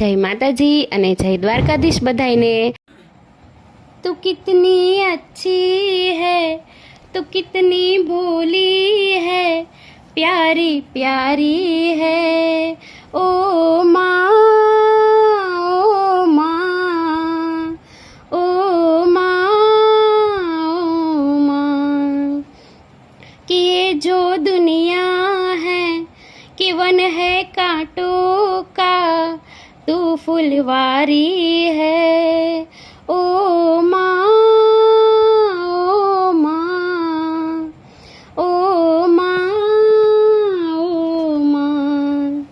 जय माताजी अने जय द्वारकाधीश बधाईने। तू कितनी अच्छी है, तू कितनी भोली है, प्यारी प्यारी है ओ माँ, ओ माँ, ओ माँ, ओ माँ। कि ये जो दुनिया है कि वन है कांटों का, तू फुलवारी है ओ माँ, ओ माँ, ओ माँ, ओ माँ।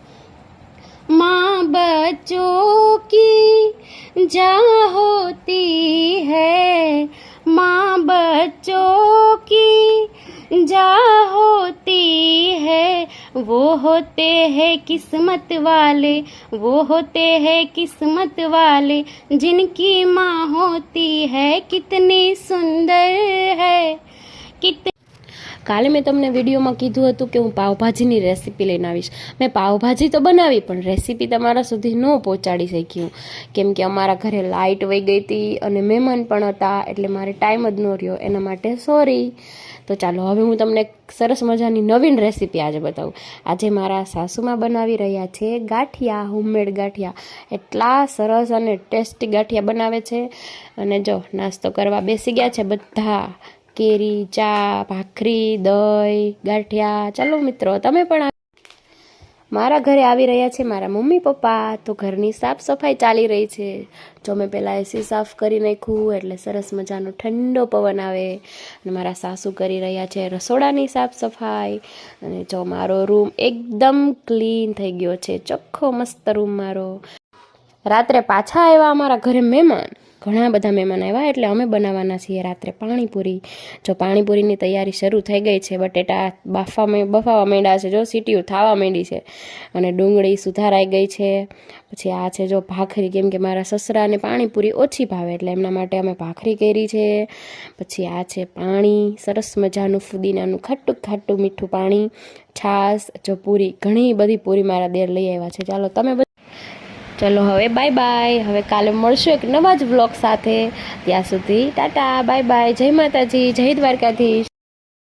माँ बच्चों की जान होती है, माँ बच्चों की जान होती है। वो होते हैं किस्मत वाले, वो होते हैं किस्मत वाले, जिनकी माँ होती है कितनी सुंदर है। काले मैं तमने विडियो में कीधुं हतुं के हूँ पावभाजीनी रेसिपी लईने आवीश। मैं पावभाजी तो बनावी पण रेसिपी तमारा सुधी न पहोंचाडी शकी हूँ, केम के अमारा घरे लाइट वही गई थी अने मेहमान पण हता, एटले मारे टाइम ज न रह्यो, एना माटे सॉरी। तो चालो हवे हूँ तमने सरस मजानी नवीन रेसिपी आज बतावुं। आजे मारा सासूमा बनावी रह्या छे गाठिया, होममेड गाठिया। एटला सरस अने टेस्टी गाठिया बनावे छे। अने जो नास्तो करवा बेसी गया छे बधा, केरी, चा, भाखरी, दही, गाठिया। चलो मित्रों तमे पण मारा घरे आवी रह्या छे मारा मम्मी पप्पा, तो घरनी साफ सफाई चाली रही छे। जो मैं पहला एसी साफ करी नाख्युं एटले सरस मजानो ठंडो पवन आवे। अने मारा सासू करी रह्या छे रसोडानी साफ सफाई। अने जो मारो रूम एकदम क्लीन थई गयो छे, चोख्खो मस्त रूम मारो। रात्रे पाछा आव्या अमारा घरे मेहमान, घणा बधा मेहमान आव्या एटले अमे बनाववाना छीए रात्रे पाणीपुरी। जो पाणीपुरीनी तैयारी शरू थई गई छे, बटेटा बफावा मांड्या छे, जो सीटीओ थावा मांडी छे अने डુંગળી सुधाराई गई छे। पछी आ छे जो भाखरी, केम के मारा ससराने पाणीपुरी ओછી भावे एटले एमना माटे अमे भाखरी करी छे। पछी आ छे पाणी, सरस मजानुं फुदीनानुं खाटું खाटું मीठું पाणी, छास, जो पूरी, घणी बधी पूरी मारा देर लई आव्या छे। चालो तमे चलो हवे बाय बाय। हवे काले मळशुं एक नवा ज व्लॉग साथे। त्यां सुधी टाटा बाय बाय। जय माताजी, जय द्वारकाधीश।